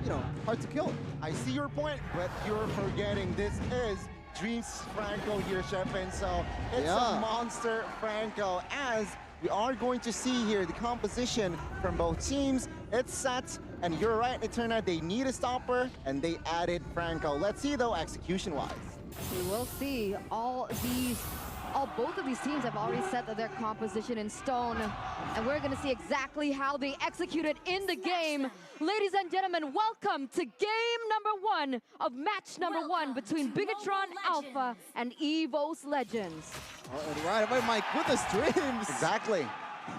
hard to kill. I see your point, but you're forgetting this is Dreams Franco here, Shepin. So it's a monster Franco, as we are going to see here the composition from both teams. It's set, and you're right, Eterna, they need a stopper, and they added Franco. Let's see, though, execution-wise. We will see both of these teams have already set their composition in stone, and we're going to see exactly how they executed in the game. Ladies and gentlemen, welcome to game number 1 of match number 1 between Bigatron Alpha and Evos Legends. Right away, my goodness, Dreams! Exactly.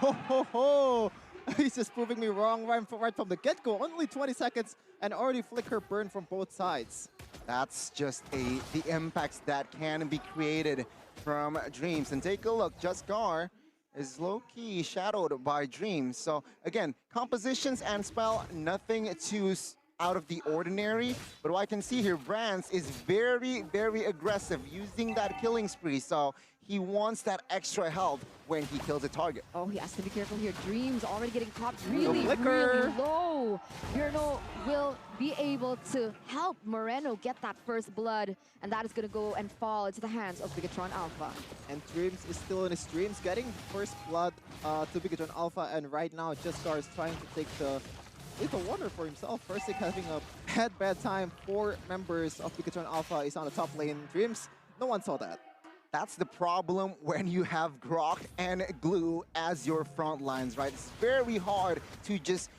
Ho, ho, ho! He's just proving me wrong right from the get-go. Only 20 seconds and already flicker burn from both sides. That's just the impacts that can be created from Dreams. And take a look, Just Gar is low-key shadowed by Dreams. So again, compositions and spell, nothing too out of the ordinary. But what I can see here, Brands is very, very aggressive, using that killing spree. So he wants that extra health when he kills a target. Oh, he has to be careful here. Dreams already getting caught really, really low. Virno will be able to help Moreno get that first blood, and that is going to go and fall into the hands of Bigatron Alpha. And Dreams is still in his dreams, getting first blood to Bigatron Alpha, and right now Jesgar is trying to take the Little Wonder for himself. First having a bad time. 4 members of Bigatron Alpha is on the top lane. Dreams, no one saw that. That's the problem when you have Grok and Glue as your front lines, right? It's very hard to just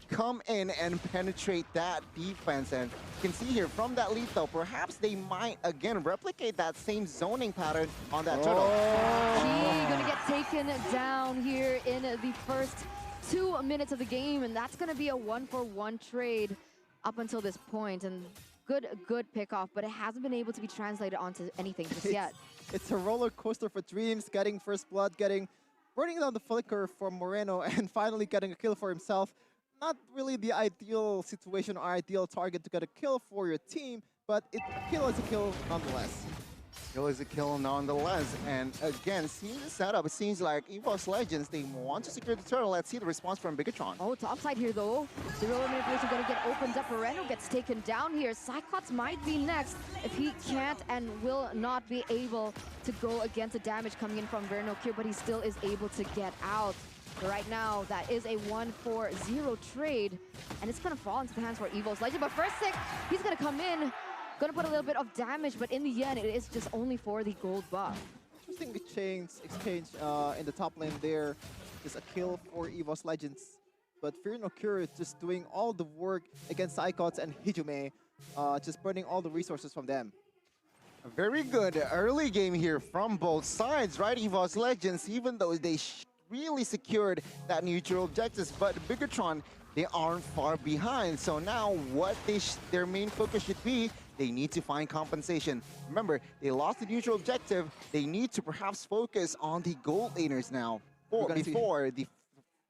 come in and penetrate that defense. And you can see here from that lead, though, perhaps they might again replicate that same zoning pattern on that turtle. He's gonna get taken down here in the first 2 minutes of the game, and that's gonna be a 1-for-1 trade up until this point. And good pick-off, but it hasn't been able to be translated onto anything just yet. It's a roller coaster for Dreams, getting first blood, burning down the flicker from Moreno, and finally getting a kill for himself. Not really the ideal situation or ideal target to get a kill for your team, but a kill is a kill nonetheless. Kill is a kill nonetheless. And again, seeing the setup, it seems like Evos Legends, they want to secure the turtle. Let's see the response from Bigatron. Oh, top side here though. The roller manipulation gonna get opened up. Moreno gets taken down here. Psychots might be next if he can't and will not be able to go against the damage coming in from Vernokir, but he still is able to get out. But right now, that is a 1-for-0 trade, and it's gonna fall into the hands for Evos Legend. But first Sick, he's gonna come in, gonna put a little bit of damage, but in the end, it is just only for the gold buff. Interesting exchange in the top lane there. Just a kill for Evos Legends. But Fear No Cure is just doing all the work against Psychots and Hijume, just burning all the resources from them. A very good early game here from both sides, right? Evos Legends, even though they really secured that neutral objectives, but Bigatron, they aren't far behind. So now what their main focus should be, they need to find compensation. Remember, they lost the neutral objective. They need to perhaps focus on the gold laners now before the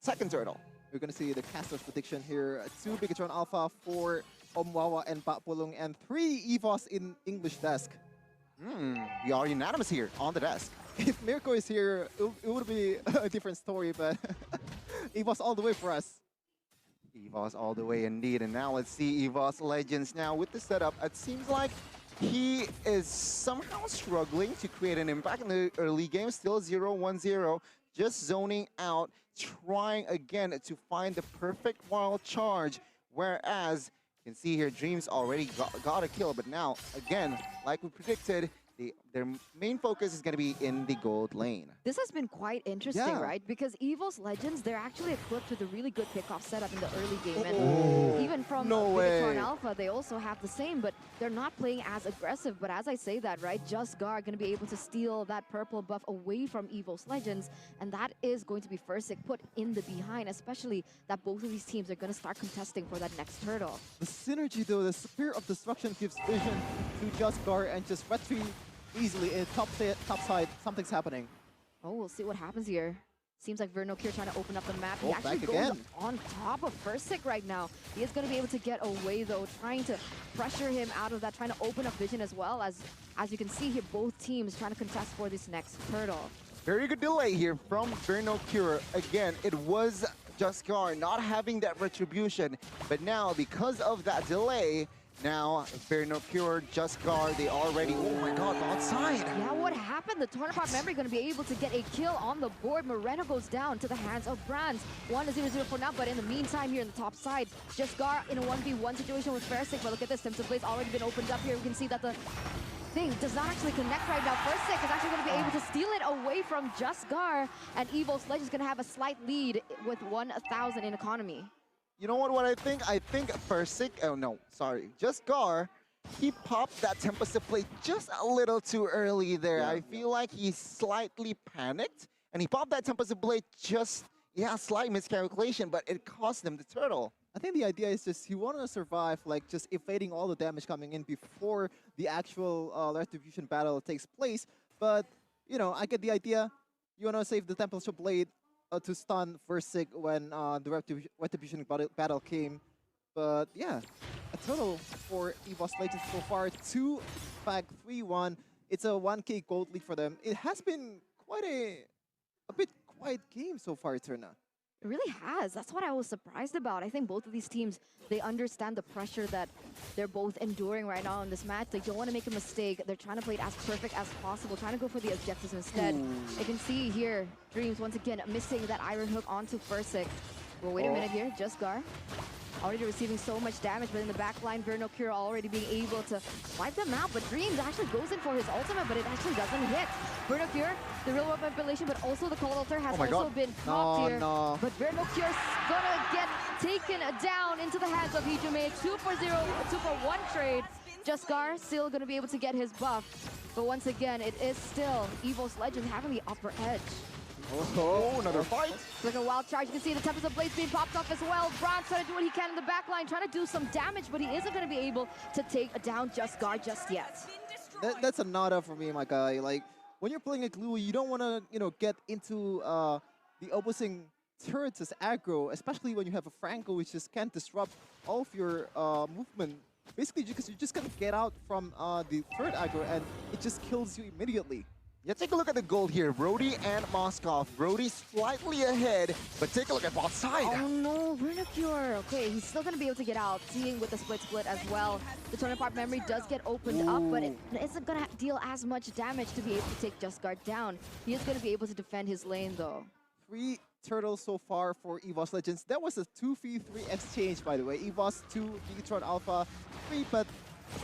second turtle. We're going to see the caster's prediction here. 2 Bigatron Alpha, 4 Omwawa and Patpulung, and 3 Evos in English desk. We are unanimous here on the desk. If Mirko is here, it would be a different story, but Evos all the way for us. Evos all the way indeed. And now let's see Evos Legends now with the setup. It seems like he is somehow struggling to create an impact in the early game. Still 0-1-0, just zoning out, trying again to find the perfect wild charge. Whereas you can see here, Dreams already got a kill, but now, again, like we predicted, their main focus is going to be in the gold lane. This has been quite interesting, right? Because Evos Legends, they're actually equipped with a really good pickoff setup in the early game. And even from Bigatron Alpha, they also have the same, but they're not playing as aggressive. But as I say that, right, Just Gar going to be able to steal that purple buff away from Evos Legends, and that is going to be first put in the behind, especially that both of these teams are going to start contesting for that next turtle. The synergy though, the Spear of Destruction gives vision to Just Gar and just retreat easily in top side. Something's happening. Oh, we'll see what happens here. Seems like Vernokir trying to open up the map. Oh, he actually goes again on top of Versik right now. He is going to be able to get away though, trying to pressure him out of that, trying to open up vision as well. As you can see here, both teams trying to contest for this next turtle. Very good delay here from Vernokir. Again, it was Juskar not having that retribution. But now, because of that delay, now Vernocure, Juskar, they already, oh my god, outside. Yeah, what happened? The Tornapop member going to be able to get a kill on the board. Moreno goes down to the hands of Brands. 1-0-0 for now, but in the meantime here in the top side, Juskar in a 1v1 situation with Fersic. But look at this, Tempest Blade's already been opened up here. We can see that the thing does not actually connect right now. Fersic is actually going to be able to steal it away from Juskar, and Evos Legends going to have a slight lead with 1,000 in economy. You know what I think? I think Fersic, oh no, sorry, Juskar, he popped that Tempest Blade just a little too early there. I feel like he slightly panicked, and he popped that Tempest Blade just, slight miscalculation, but it cost him the turtle. I think the idea is just you want to survive, like just evading all the damage coming in before the actual retribution battle takes place. But, you know, I get the idea. You want to save the Tempest Blade to stun Versig when the retribution battle came. But yeah, a total for Evos Legends so far, 2-3-1. It's a 1k gold lead for them. It has been quite a bit quiet game so far, Eterna. It really has. That's what I was surprised about. I think both of these teams, they understand the pressure that they're both enduring right now in this match. They don't want to make a mistake. They're trying to play it as perfect as possible, trying to go for the objectives instead. You can see here, Dreams once again missing that iron hook onto Fersic. Well, wait a minute here, Juskar already receiving so much damage, but in the back line, Vernocure already being able to wipe them out. But Dreams actually goes in for his ultimate, but it actually doesn't hit. Vernocure, the real world manipulation, but also the Cold Altar has also been popped here. But Vernocure's gonna get taken down into the hands of Hijume. 2-for-0, 2-for-1 trade. Juskar still gonna be able to get his buff. But once again, it is still Evos Legends having the upper edge. Oh, another fight. Like a wild charge. You can see the Tempest of Blades being popped off as well. Brands trying to do what he can in the back line, trying to do some damage, but he isn't going to be able to take down Juskar just yet. That's a nada for me, my guy. Like, when you're playing a glue, you don't want to, you know, get into the opposing turrets' aggro, especially when you have a Franco, which just can't disrupt all of your movement. Basically, because you're just going to get out from the third aggro, and it just kills you immediately. Yeah, take a look at the gold here. Brody and Moskov. Brody slightly ahead, but take a look at both sides. Oh no, Vernocure. Okay, he's still going to be able to get out, seeing with the split as well. The Tornapop memory does get opened up, but it isn't going to deal as much damage to be able to take Juskar down. He is going to be able to defend his lane, though. 3 turtles so far for Evos Legends. That was a 2v3 exchange, by the way. Evos 2, Btr Alpha 3, but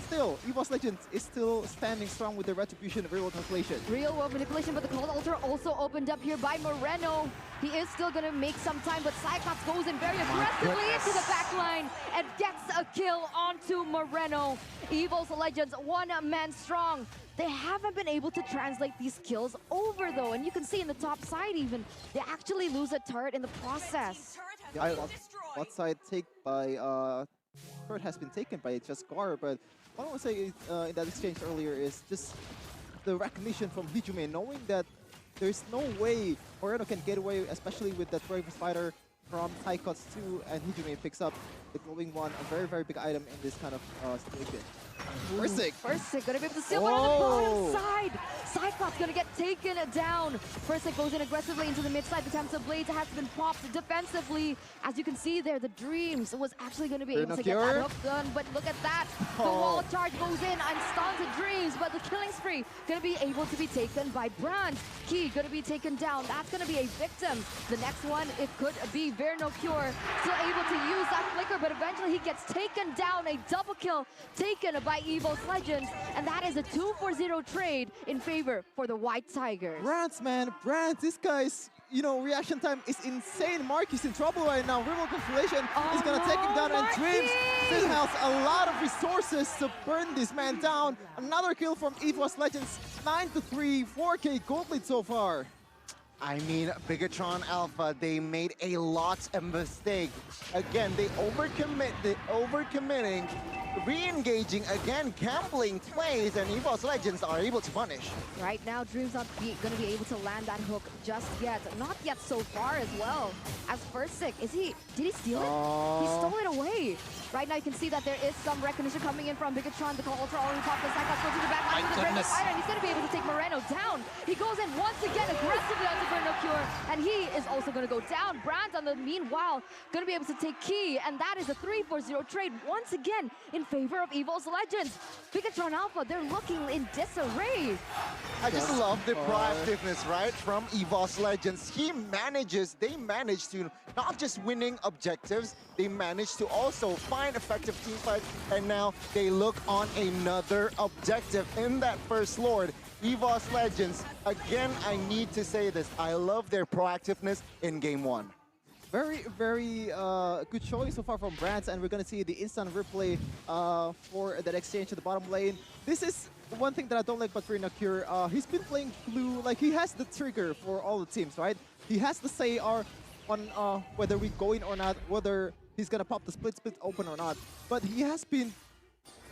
still, Evos Legends is still standing strong with the retribution of real world manipulation. Real world manipulation, but the Cold Altar also opened up here by Moreno. He is still going to make some time, but Cyclops goes in very aggressively into the back line and gets a kill onto Moreno. Evos Legends, one man strong. They haven't been able to translate these kills over, though, and you can see in the top side even, they actually lose a turret in the process. Yeah, bot side take by turret has been taken by Juskar, but what I want to say is, in that exchange earlier is just the recognition from Hijume, knowing that there's no way Moreno can get away, especially with that Brave Spider from Tycots 2, and Hijume picks up the glowing one, a very, very big item in this kind of situation. Versig gonna be able to steal, but on the bottom side, Cyclops gonna get taken down. Versig goes in aggressively into the mid side. The Tempest Blades has been popped defensively. As you can see there, the Dreams was actually gonna be able to get that hook done, but look at that. The wall charge goes in and stuns the Dreams, but the killing spree gonna be able to be taken by Brand. Key gonna be taken down. That's gonna be a victim. The next one, it could be Vernocure, still able to use that flicker, but eventually he gets taken down. A double kill taken by Evos Legends, and that is a 2-for-0 trade in favor for the White Tigers. Brands, man, Brands, this guy's, you know, reaction time is insane. Mark is in trouble right now. Remote Conflation is gonna take him down, and Dreams still has a lot of resources to burn this man down. Another kill from Evos Legends, 9-3, 4k gold lead so far. I mean, Bigatron Alpha, they made a lot of mistakes. Again, they overcommitting. re-engaging again, gambling plays, and Evos Legends are able to punish. Right now, Dream's not going to be able to land that hook just yet. Not yet so far as well. As Versik, did he steal it? He stole it away. Right now, you can see that there is some recognition coming in from Bigatron. The Ultra already popped the Cyclops, goes to the back line with the Dragon Fire, and he's going to be able to take Moreno down. He goes in once again aggressively onto Vernocure, and he is also going to go down. Brands, on the meanwhile, going to be able to take Key, and that is a 3-4-0 trade once again in favor of Evos Legends. Bigatron Alpha, they're looking in disarray. I just love the proactiveness, right, from Evos Legends. They manage to not just winning objectives, they manage to also find effective team fights, and now they look on another objective in that first Lord. Evos Legends, again, I need to say this, I love their proactiveness in game 1. Very, very good showing so far from Brands, and we're going to see the instant replay for that exchange to the bottom lane. This is one thing that I don't like about Vernocure. He's been playing blue, like he has the trigger for all the teams, right? He has the say on whether we go in or not, whether he's going to pop the split open or not. But he has been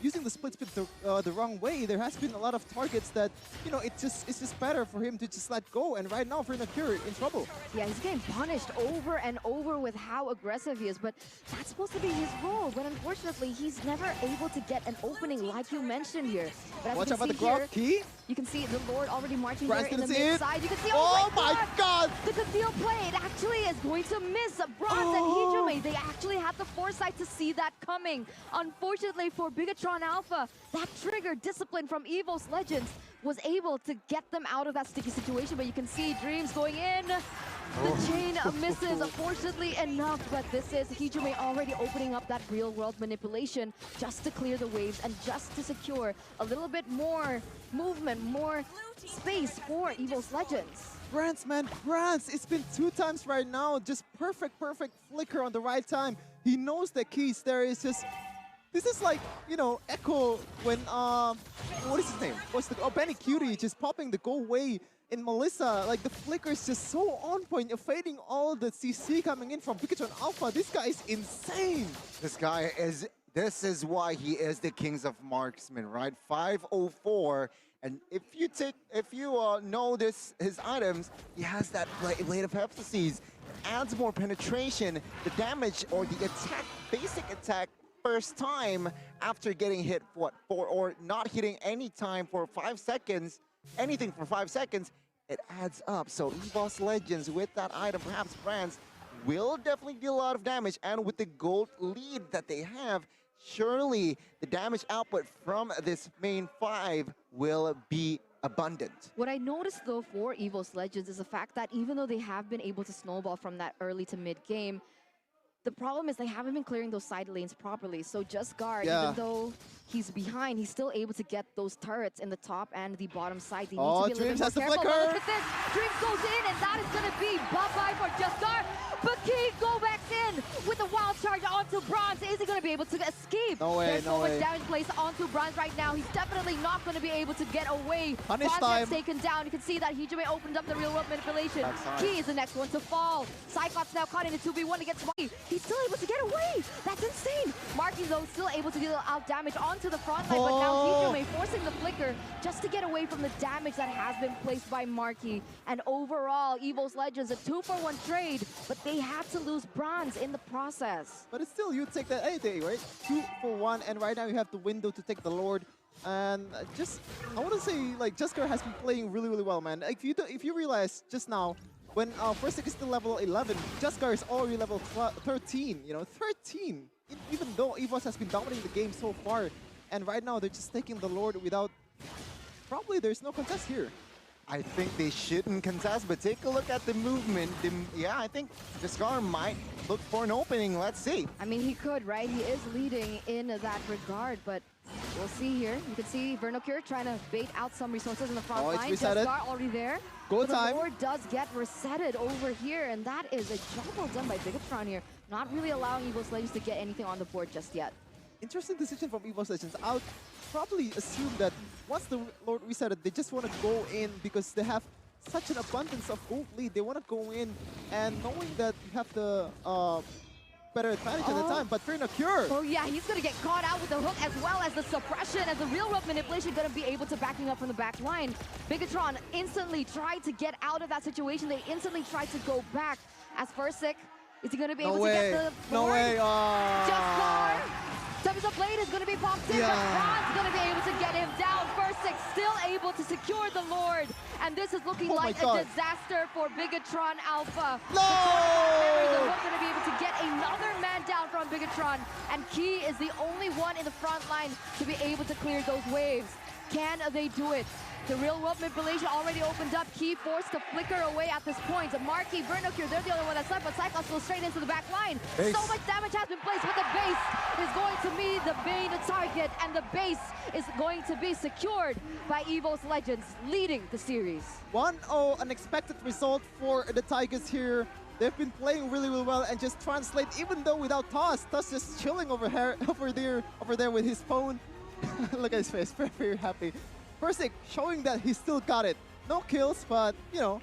using the split the wrong way. There has been a lot of targets that, you know, it's just better for him to just let go. And right now, Vernocure in trouble. Yeah, he's getting punished over and over with how aggressive he is, but that's supposed to be his role. But unfortunately, he's never able to get an opening like you mentioned here. But as Watch you out can about the see here, grab key. you can see the Lord already marching Brands here in the gonna see it. mid side. You can see, Oh my God! The Cathedral play, it actually is going to miss. Bronze and Hijime, they actually had the foresight to see that coming. Unfortunately for Bigatron Alpha, that trigger discipline from Evos Legends was able to get them out of that sticky situation. But you can see Dreams going in. The chain misses, unfortunately enough, but this is Hijime already opening up that real-world manipulation just to clear the waves and just to secure a little bit more movement, more space for Evos Legends. Brands, man, Brands, it's been 2 times right now. Just perfect flicker on the right time. He knows the keys there. Is just, this is like, you know, Echo when, what is his name? Benny Cutie just popping the go away in Melissa. Like the flicker is just so on point, evading all the CC coming in from Bigatron Alpha. This guy is insane. This is why he is the Kings of Marksman, right? 504. And if you know his items, he has that Blade of Ephesus. It adds more penetration, the damage or the attack, basic attack first time after getting hit or not hitting any time for 5 seconds, anything for 5 seconds, it adds up. So Evos Legends with that item, perhaps Brands, will definitely deal a lot of damage, and with the gold lead that they have, surely the damage output from this main 5 will be abundant. What I noticed though for Evos Legends is the fact that even though they have been able to snowball from that early to mid game, the problem is they haven't been clearing those side lanes properly. So Just Guard, even though he's behind, he's still able to get those turrets in the top and the bottom side. They need to be a little bit more careful. But look at this. Dreams goes in, and that is going to be bye-bye for Just Guard. But Key go back in with the wild charge onto Bronze. Is he going to be able to escape? No way, There's so much damage placed onto Bronze right now. He's definitely not going to be able to get away. Punish Bronze time. gets taken down. You can see that Hijime opened up the real-world manipulation. Key is the next one to fall. Cyclops now caught in a 2v1 against Marky. He's still able to get away. That's insane. Marky, though, still able to deal out damage onto the front line, but now Hijime forcing the flicker just to get away from the damage that has been placed by Marky. And overall, Evos Legends, a 2-for-1 trade, but they had to lose Bronze in the process. But it's still, you take that any day, right? 2 for 1, and right now you have the window to take the Lord. And I want to say, like, Jusker has been playing really, really well, man. Like, if you realize just now, when Versik is still level 11, Jusker is already level 13, you know, 13. Even though Evos has been dominating the game so far, and right now they're just taking the Lord without, probably there's no contest here. I think they shouldn't contest, but take a look at the movement. Yeah, I think Discar might look for an opening. Let's see. I mean, he could, right? He is leading in that regard, but we'll see here. You can see Vernocure trying to bait out some resources in the front line. Discar already there. Go time. The Lord does get resetted over here, and that is a job well done by Bigatron here. Not really allowing Evos Legends to get anything on the board just yet. Interesting decision from Evos Legends. I would probably assume that once the Lord resetted, they just want to go in because they have such an abundance of gold lead. They want to go in, and knowing that you have the better advantage at the time, but Cure. Oh yeah, he's gonna get caught out with the hook as well as the suppression, as the real rope manipulation gonna be able to backing up from the back line. Bigatron instantly tried to get out of that situation. They instantly tried to go back. As Fursic, is he gonna be able to get the No board? way. Just Scar. Tabitha Blade is going to be popped in, but Ron's going to be able to get him down. Fursic still able to secure the Lord. And this is looking like a disaster for Bigatron Alpha. No! They're going to be able to get another man down from Bigatron. And Key is the only one in the front line to be able to clear those waves. Can they do it? The real world manipulation already opened up. Key forced to flicker away at this point. Marky, Vernocure, they're the only one that's left, but Cyclops goes straight into the back line. Base. So much damage has been placed, but the base is going to be the main target, and the base is going to be secured by Evos Legends, leading the series. 1-0 unexpected result for the Tigers here. They've been playing really well and just translate, even though without Toss. Toss just chilling over there with his phone. Look at his face, very happy. Fursic showing that he still got it. No kills, but, you know,